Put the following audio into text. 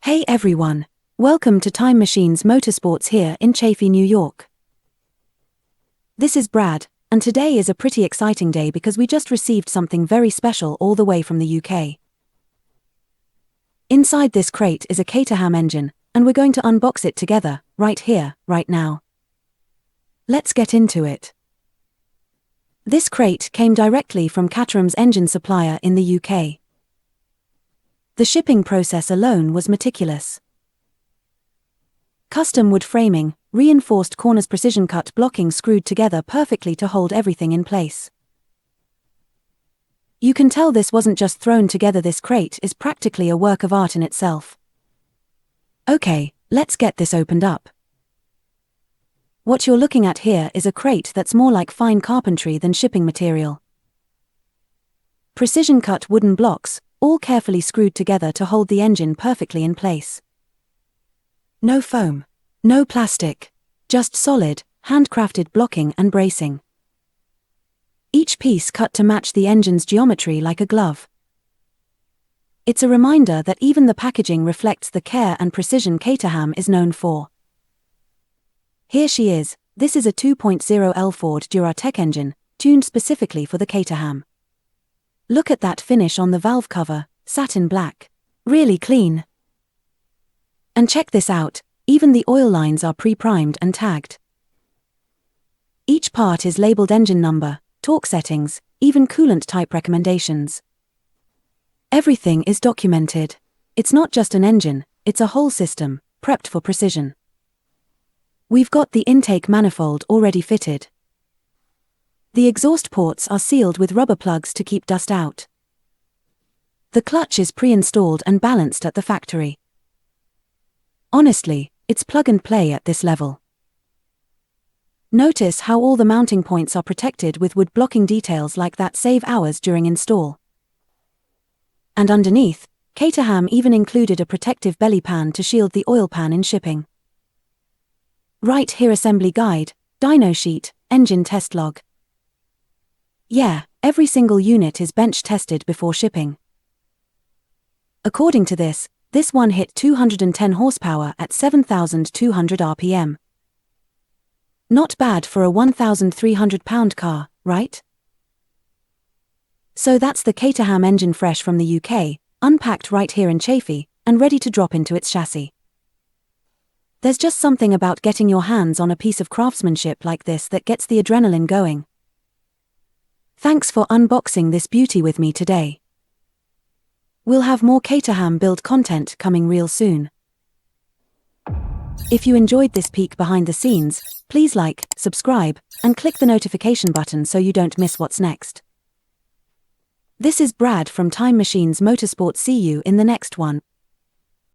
Hey everyone! Welcome to Time Machines Motorsports here in Chaffee, New York. This is Brad, and today is a pretty exciting day because we just received something very special all the way from the UK. Inside this crate is a Caterham engine, and we're going to unbox it together, right here, right now. Let's get into it. This crate came directly from Caterham's engine supplier in the UK. The shipping process alone was meticulous. Custom wood framing, reinforced corners, precision-cut blocking screwed together perfectly to hold everything in place. You can tell this wasn't just thrown together. This crate is practically a work of art in itself. Okay, let's get this opened up. What you're looking at here is a crate that's more like fine carpentry than shipping material. Precision-cut wooden blocks, all carefully screwed together to hold the engine perfectly in place. No foam, no plastic, just solid, handcrafted blocking and bracing. Each piece cut to match the engine's geometry like a glove. It's a reminder that even the packaging reflects the care and precision Caterham is known for. Here she is. This is a 2.0L Ford Duratec engine, tuned specifically for the Caterham. Look at that finish on the valve cover, satin black. Really clean. And check this out, even the oil lines are pre-primed and tagged. Each part is labeled engine number, torque settings, even coolant type recommendations. Everything is documented. It's not just an engine, it's a whole system, prepped for precision. We've got the intake manifold already fitted. The exhaust ports are sealed with rubber plugs to keep dust out. The clutch is pre-installed and balanced at the factory. Honestly, it's plug and play at this level. Notice how all the mounting points are protected with wood blocking details like that save hours during install. And underneath, Caterham even included a protective belly pan to shield the oil pan in shipping. Right here, assembly guide, dyno sheet, engine test log. Yeah, every single unit is bench tested before shipping. According to this one hit 210 horsepower at 7,200 RPM. Not bad for a 1,300-pound car, right? So that's the Caterham engine fresh from the UK, unpacked right here in Chaffee, and ready to drop into its chassis. There's just something about getting your hands on a piece of craftsmanship like this that gets the adrenaline going. Thanks for unboxing this beauty with me today. We'll have more Caterham build content coming real soon. If you enjoyed this peek behind the scenes, please like, subscribe, and click the notification button so you don't miss what's next. This is Brad from Time Machines Motorsports. See you in the next one.